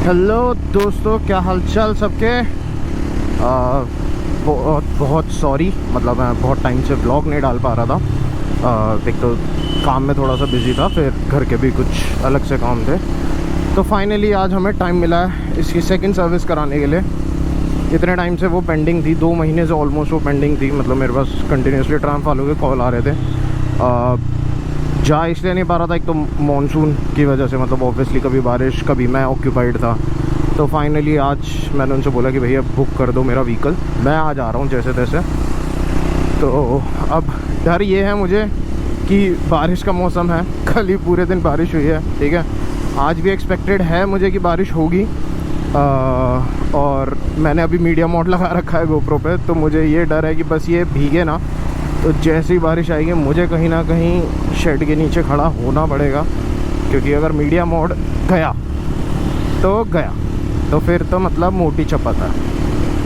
Hello दोस्तों, क्या हालचाल सबके। बहुत बहुत सॉरी, मतलब मैं बहुत टाइम से व्लॉग नहीं डाल पा रहा था। एक तो काम में थोड़ा सा बिजी था, फिर घर के भी कुछ अलग से काम थे। तो फाइनली आज हमें टाइम मिला है इसकी सेकंड सर्विस कराने के लिए। इतने टाइम से वो पेंडिंग थी, 2 महीने से ऑलमोस्ट वो पेंडिंग थी। मतलब मेरे पास कंटिन्यूसली ट्रांस वालों के कॉल आ रहे थे। जा इसलिए नहीं पा रहा था, एक तो मॉनसून की वजह से, मतलब ऑब्वियसली कभी बारिश कभी मैं ऑक्यूपाइड था। तो फाइनली आज मैंने उनसे बोला कि भैया बुक कर दो मेरा व्हीकल, मैं आ जा रहा हूँ जैसे तैसे। तो अब डर ये है मुझे कि बारिश का मौसम है, कल ही पूरे दिन बारिश हुई है, ठीक है। आज भी एक्सपेक्टेड है मुझे कि बारिश होगी। और मैंने अभी मीडिया मोड लगा रखा है गोप्रो पे, तो मुझे ये डर है कि बस ये भीगे ना, तो जैसे ही बारिश आएगी मुझे कहीं ना कहीं शेड के नीचे खड़ा होना पड़ेगा। क्योंकि अगर मीडिया मोड गया तो फिर तो मतलब मोटी चपत है।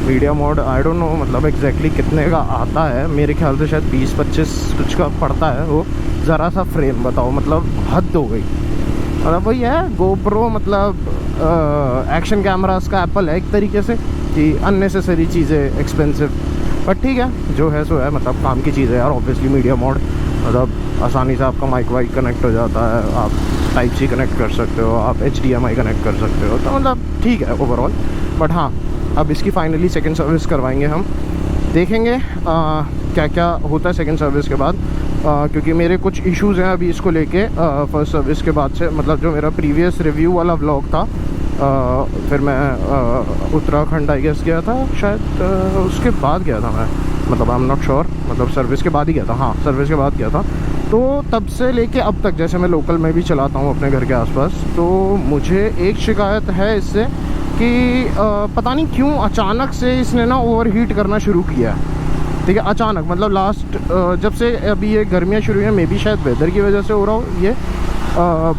Media mode I don't know मतलब एग्जैक्टली कितने का आता है, मेरे ख्याल से शायद 20-25 कुछ का पड़ता है वो। ज़रा सा फ्रेम बताओ, मतलब हद हो गई। मतलब वही है गोप्रो, मतलब एक्शन कैमरास का एप्पल है एक तरीके से, कि अननेसेसरी चीज़ें एक्सपेंसिव। बट ठीक है, जो है सो है, मतलब काम की चीज़ है यार। ऑब्वियसली मीडिया मोड मतलब आसानी से आपका माइक वाइक कनेक्ट हो जाता है, आप टाइप सी कनेक्ट कर सकते हो, आप HDMI कनेक्ट कर सकते हो, तो मतलब ठीक है ओवरऑल। बट हाँ, अब इसकी फाइनली सेकंड सर्विस करवाएंगे हम। देखेंगे क्या क्या होता है सेकंड सर्विस के बाद। क्योंकि मेरे कुछ इश्यूज़ हैं अभी इसको लेके फर्स्ट सर्विस के बाद से। मतलब जो मेरा प्रीवियस रिव्यू वाला व्लॉग था, फिर मैं उत्तराखंड आई गेस गया था शायद, उसके बाद गया था मैं, मतलब आई एम नॉट श्योर, मतलब सर्विस के बाद ही गया था। हाँ, सर्विस के बाद गया था। तो तब से लेके अब तक, जैसे मैं लोकल में भी चलाता हूँ अपने घर के आसपास, तो मुझे एक शिकायत है इससे कि पता नहीं क्यों अचानक से इसने ना ओवरहीट करना शुरू किया है। ठीक है, अचानक मतलब लास्ट जब से अभी ये गर्मियाँ शुरू हुई हैं, मे बी शायद वेदर की वजह से हो रहा हो ये।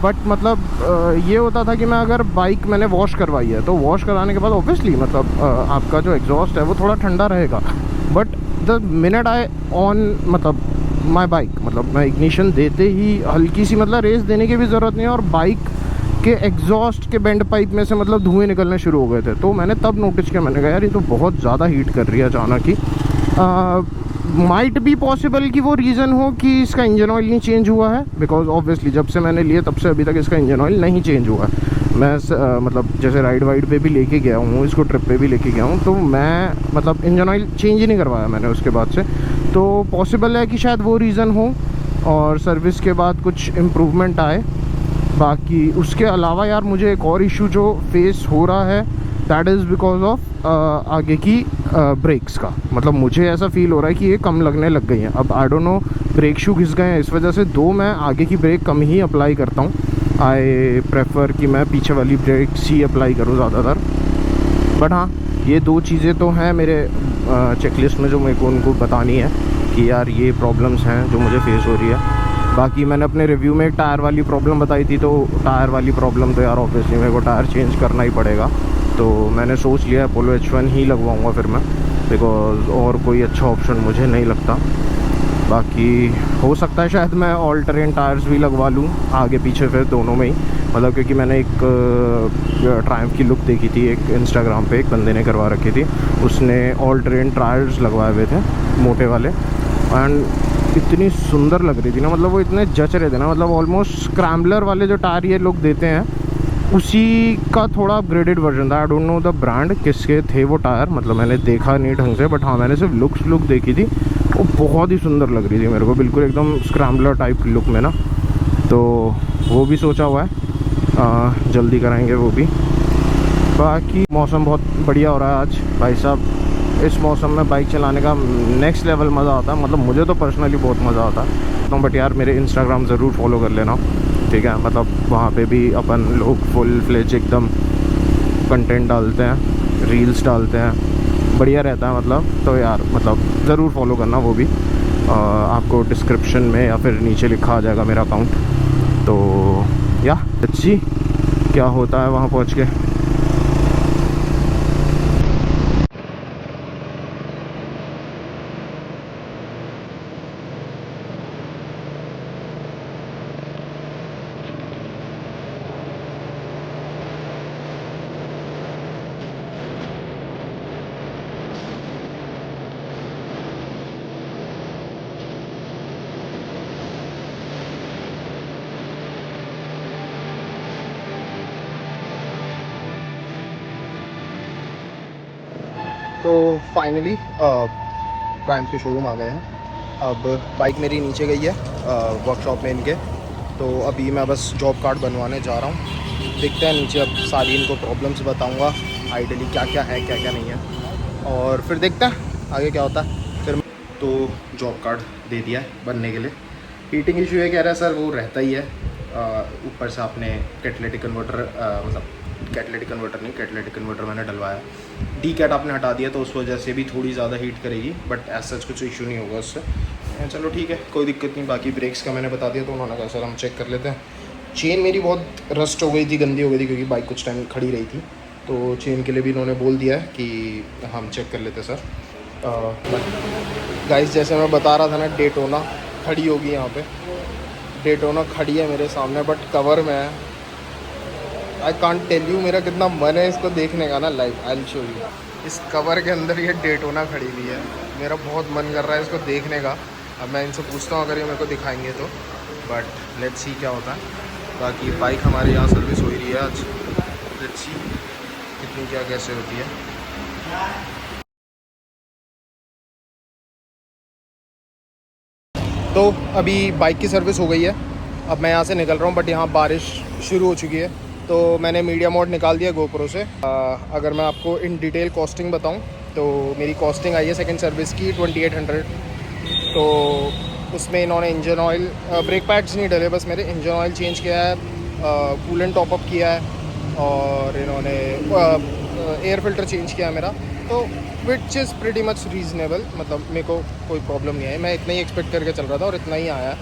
बट मतलब ये होता था कि मैं अगर बाइक मैंने वॉश करवाई है, तो वॉश कराने के बाद ऑब्वियसली मतलब आपका जो एग्जॉस्ट है वो थोड़ा ठंडा रहेगा। But the minute I on मतलब माई बाइक, मतलब मैं इग्निशन देते ही हल्की सी, मतलब रेस देने की भी ज़रूरत नहीं है, और बाइक के एग्जॉस्ट के बेंड पाइप में से मतलब धुएँ निकलने शुरू हो गए थे। तो मैंने तब नोटिस किया, मैंने कहा यार ये तो बहुत ज़्यादा हीट कर रही है अचानक ही। माइट बी पॉसिबल कि वो रीज़न हो कि इसका इंजन ऑयल नहीं चेंज हुआ है, बिकॉज ऑब्वियसली जब से मैंने लिए तब से अभी तक इसका इंजन ऑयल नहीं चेंज हुआ है। मैं मतलब जैसे राइड वाइड पे भी लेके गया हूँ इसको, ट्रिप पे भी लेके गया हूँ, तो मैं मतलब इंजन ऑयल चेंज ही नहीं करवाया मैंने उसके बाद से। तो पॉसिबल है कि शायद वो रीज़न हो और सर्विस के बाद कुछ इम्प्रूवमेंट आए। बाकी उसके अलावा यार मुझे एक और इशू जो फेस हो रहा है, दैट इज़ बिकॉज ऑफ आगे की ब्रेक्स का। मतलब मुझे ऐसा फील हो रहा है कि ये कम लगने लग गई हैं। अब I don't know brake shoe घिस गए हैं इस वजह से, दो मैं आगे की ब्रेक कम ही अप्लाई करता हूँ। आई प्रेफर कि मैं पीछे वाली ब्रेक्स ही अप्लाई करूँ ज़्यादातर। बट हाँ, ये 2 चीज़ें तो हैं मेरे चेकलिस्ट में जो मेरे को उनको बतानी है कि यार ये प्रॉब्लम्स हैं जो मुझे फेस हो रही है। बाकी मैंने अपने रिव्यू में एक टायर वाली प्रॉब्लम बताई थी, तो टायर वाली प्रॉब्लम तो यार ऑब्वियसली मेरे को टायर चेंज करना ही पड़ेगा। तो मैंने सोच लिया अपोलो H1 ही लगवाऊंगा फिर मैं, बिकॉज और कोई अच्छा ऑप्शन मुझे नहीं लगता। बाकी हो सकता है शायद मैं ऑल टेरेन टायर्स भी लगवा लूँ आगे पीछे फिर दोनों में ही। मतलब क्योंकि मैंने एक ट्रायम्फ की लुक देखी थी एक इंस्टाग्राम पे, एक बंदे ने करवा रखी थी, उसने ऑल टेरेन टायर्स लगवाए हुए थे मोटे वाले, एंड इतनी सुंदर लग रही थी ना, मतलब वो इतने जच रहे थे ना, मतलब ऑलमोस्ट स्क्रैम्बलर वाले जो टायर ये लोग देते हैं उसी का थोड़ा अपग्रेडेड वर्जन था। I don't know the brand किसके थे वो टायर, मतलब मैंने देखा नहीं ढंग से, बट हाँ मैंने सिर्फ लुक देखी थी, वो बहुत ही सुंदर लग रही थी मेरे को, बिल्कुल एकदम स्क्रैम्बलर टाइप लुक में ना। तो वो भी सोचा हुआ है, जल्दी कराएंगे वो भी। बाकी मौसम बहुत बढ़िया हो रहा है आज भाई साहब। इस मौसम में बाइक चलाने का नेक्स्ट लेवल मज़ा आता है, मतलब मुझे तो पर्सनली बहुत मज़ा आता है। तो बट यार मेरे इंस्टाग्राम ज़रूर फॉलो कर लेना, ठीक है। मतलब वहाँ पे भी अपन लोग फुल फ्लेज एकदम कंटेंट डालते हैं, रील्स डालते हैं, बढ़िया रहता है मतलब। तो यार मतलब ज़रूर फॉलो करना वो भी। आपको डिस्क्रिप्शन में या फिर नीचे लिखा आ जाएगा मेरा अकाउंट। तो या अच्छी क्या होता है वहाँ पहुँच के। तो फाइनली प्राइम के शोरूम आ गए हैं। अब बाइक मेरी नीचे गई है वर्कशॉप में इनके, तो अभी मैं बस जॉब कार्ड बनवाने जा रहा हूँ। देखते हैं नीचे, अब सारी इनको प्रॉब्लम्स बताऊँगा आइडियली क्या क्या है क्या क्या नहीं है, और फिर देखते हैं आगे क्या होता है। फिर तो जॉब कार्ड दे दिया है बनने के लिए। हीटिंग इशू है कह रहा है सर, वो रहता ही है। ऊपर से आपने कैटलिटिक कन्वर्टर मतलब कैटलिटिक कन्वर्टर नहीं, कैटलिटिक कन्वर्टर मैंने डलवाया, डी कैट आपने हटा दिया तो उस वजह से भी थोड़ी ज़्यादा हीट करेगी, बट ऐसा कुछ इशू नहीं होगा उससे। चलो ठीक है, कोई दिक्कत नहीं। बाकी ब्रेक्स का मैंने बता दिया तो उन्होंने कहा सर हम चेक कर लेते हैं। चेन मेरी बहुत रस्ट हो गई थी, गंदी हो गई थी, क्योंकि बाइक कुछ टाइम खड़ी रही थी, तो चेन के लिए भी इन्होंने बोल दिया है कि हम चेक कर लेते सर। गाइस जैसे मैं बता रहा था ना, डेटोना खड़ी होगी यहाँ पे, डेटोना खड़ी है मेरे सामने, बट कवर में है। आई कांट टेल यू मेरा कितना मन है इसको देखने का ना live. I will show you. इस कवर के अंदर ये डेटोना खड़ी हुई है, मेरा बहुत मन कर रहा है इसको देखने का। अब मैं इनसे पूछता हूँ अगर ये मेरे को दिखाएंगे तो, बट लेट्स सी क्या होता है। बाकी बाइक हमारे यहाँ सर्विस हो ही रही है आज, लेट्स सी कितनी क्या कैसे होती है। तो अभी बाइक की सर्विस हो गई है, अब मैं यहाँ से निकल रहा हूँ, बट यहाँ बारिश शुरू हो चुकी है, तो मैंने मीडिया मोड निकाल दिया गोप्रो से। अगर मैं आपको इन डिटेल कॉस्टिंग बताऊँ तो मेरी कॉस्टिंग आई है सेकंड सर्विस की 2800। तो उसमें इन्होंने इंजन ऑयल, ब्रेक पैड्स नहीं डले, बस मेरे इंजन ऑयल चेंज किया है, कूलेंट टॉपअप किया है, और इन्होंने एयर फिल्टर चेंज किया है मेरा, तो which is pretty much reasonable. मतलब मेरे को कोई प्रॉब्लम नहीं है, मैं इतना ही एक्सपेक्ट करके चल रहा था और इतना ही आया।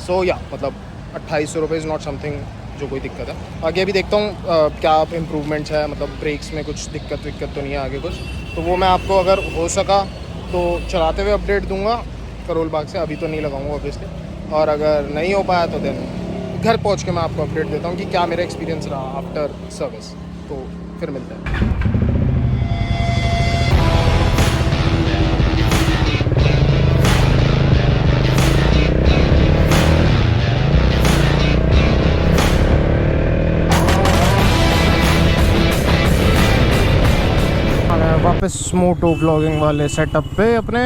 सो या मतलब 2800 रुपये इज़ नॉट समथिंग जो कोई दिक्कत है। आगे अभी देखता हूँ क्या इम्प्रूवमेंट्स है, मतलब ब्रेक्स में कुछ दिक्कत तो नहीं है आगे कुछ, तो वो मैं आपको अगर हो सका तो चलाते हुए अपडेट दूंगा करोल बाग से। अभी तो नहीं लगाऊंगा ऑब्वियसली, और अगर नहीं हो पाया तो देन घर पहुंच के मैं आपको अपडेट देता हूँ कि क्या मेरा एक्सपीरियंस रहा आफ्टर सर्विस। तो फिर मिलते हैं। वापस मोटो व्लॉगिंग वाले सेटअप पे अपने,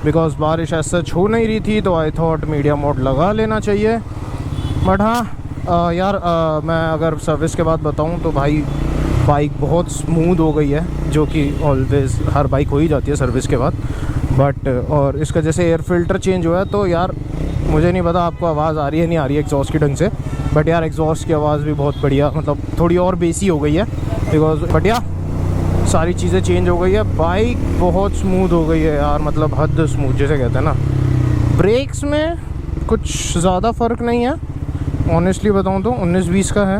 बिकॉज बारिश ऐसा छू नहीं रही थी तो आई थॉट मीडिया मोड लगा लेना चाहिए। बट हाँ यार मैं अगर सर्विस के बाद बताऊँ तो भाई बाइक बहुत स्मूथ हो गई है, जो कि ऑलवेज़ हर बाइक हो ही जाती है सर्विस के बाद। बट और इसका जैसे एयर फिल्टर चेंज हुआ है तो यार मुझे नहीं पता आपको आवाज़ आ रही है नहीं आ रही है एग्जॉस्ट की ढंग से, बट यार एग्जॉस्ट की आवाज़ भी बहुत बढ़िया, मतलब थोड़ी और बेसी हो गई है बिकॉज, बट यार सारी चीज़ें चेंज हो गई है। बाइक बहुत स्मूथ हो गई है यार, मतलब हद स्मूथ जैसे कहते हैं ना। ब्रेक्स में कुछ ज़्यादा फ़र्क नहीं है, ऑनेस्टली बताऊं तो 19-20 का है,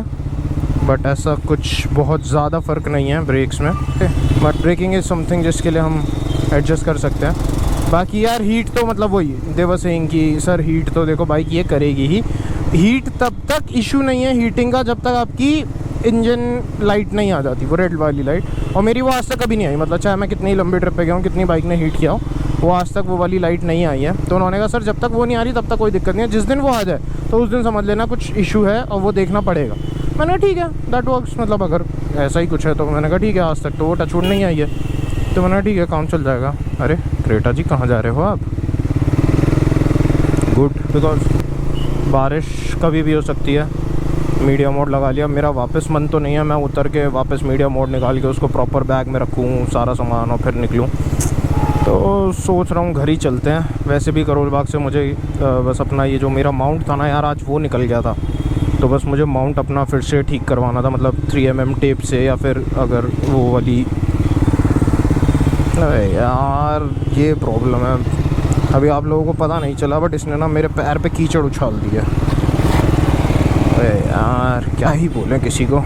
बट ऐसा कुछ बहुत ज़्यादा फ़र्क नहीं है ब्रेक्स में। बट ब्रेकिंग इज़ समथिंग जिसके लिए हम एडजस्ट कर सकते हैं। बाकी यार हीट तो मतलब वही देवर सेइंग कि सर हीट तो देखो बाइक ये करेगी ही। हीट तब तक इशू नहीं है हीटिंग का जब तक आपकी इंजन लाइट नहीं आ जाती, वो रेड वाली लाइट, और मेरी वो आज तक कभी नहीं आई। मतलब चाहे मैं कितनी लंबी ट्रिप पे गया हूँ, कितनी बाइक ने हीट किया हो, वो आज तक वो वाली लाइट नहीं आई है। तो उन्होंने कहा सर जब तक वो नहीं आ रही तब तक कोई दिक्कत नहीं है, जिस दिन वो आ जाए तो उस दिन समझ लेना कुछ इशू है और वो देखना पड़ेगा। मैंने कहा ठीक है दैट वर्क्स, मतलब अगर ऐसा ही कुछ है तो मैंने कहा ठीक है, आज तक तो वो टचवुड नहीं आई है, तो मैंने कहा ठीक है काम चल जाएगा। अरे क्रेटा जी कहाँ जा रहे हो आप? गुड, बिकॉज बारिश कभी भी हो सकती है। मीडिया मोड लगा लिया, मेरा वापस मन तो नहीं है मैं उतर के वापस मीडिया मोड निकाल के उसको प्रॉपर बैग में रखूँ सारा सामान और फिर निकलूँ, तो सोच रहा हूँ घर ही चलते हैं। वैसे भी करोल बाग से मुझे बस अपना ये जो मेरा माउंट था ना यार आज वो निकल गया था, तो बस मुझे माउंट अपना फिर से ठीक करवाना था, मतलब 3mm टेप से, या फिर अगर वो वाली, अरे यार ये प्रॉब्लम है। अभी आप लोगों को पता नहीं चला बट इसने ना मेरे पैर पे कीचड़ उछाल दिया। अरे यार क्या ही बोलें किसी को,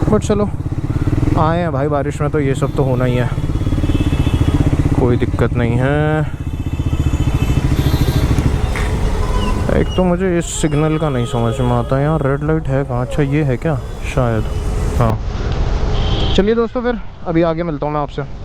बट चलो आए हैं भाई बारिश में तो ये सब तो होना ही है, कोई दिक्कत नहीं है। एक तो मुझे इस सिग्नल का नहीं समझ में आता है यार, रेड लाइट है कहाँ? अच्छा ये है क्या शायद, हाँ। चलिए दोस्तों फिर अभी आगे मिलता हूँ मैं आपसे।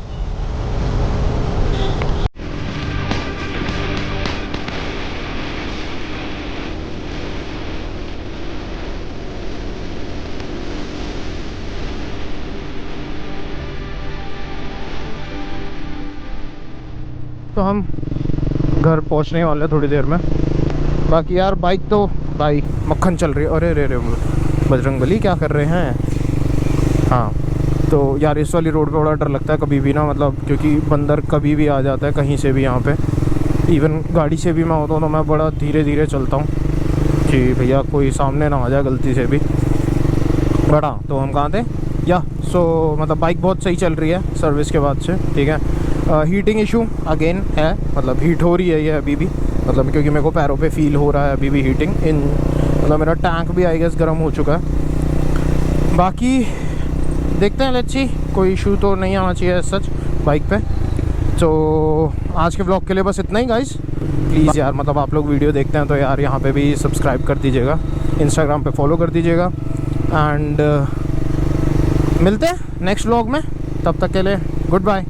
तो हम घर पहुंचने वाले हैं थोड़ी देर में। बाकी यार बाइक तो भाई मक्खन चल रही है। अरे रे रे बजरंगबली क्या कर रहे हैं। हाँ तो यार इस वाली रोड पे बड़ा डर लगता है कभी भी ना, मतलब क्योंकि बंदर कभी भी आ जाता है कहीं से भी यहाँ पे। इवन गाड़ी से भी मैं होता हूँ तो मैं बड़ा धीरे धीरे चलता हूँ कि भैया कोई सामने ना आ जाए गलती से भी। बड़ा तो हम कहाँ थे या मतलब बाइक बहुत सही चल रही है सर्विस के बाद से, ठीक है। हीटिंग इशू अगेन है, मतलब हीट हो रही है ये अभी भी, मतलब क्योंकि मेरे को पैरों पे फील हो रहा है अभी भी हीटिंग इन, मतलब मेरा टैंक भी आई गेस गर्म हो चुका है। बाकी देखते हैं, लेट्स सी, कोई इशू तो नहीं आना चाहिए सच बाइक पे। तो आज के ब्लॉग के लिए बस इतना ही गाइस। प्लीज़ यार मतलब आप लोग वीडियो देखते हैं तो यार यहाँ पे भी सब्सक्राइब कर दीजिएगा, इंस्टाग्राम पे फॉलो कर दीजिएगा। एंड मिलते हैं नेक्स्ट व्लॉग में, तब तक के लिए गुड बाय।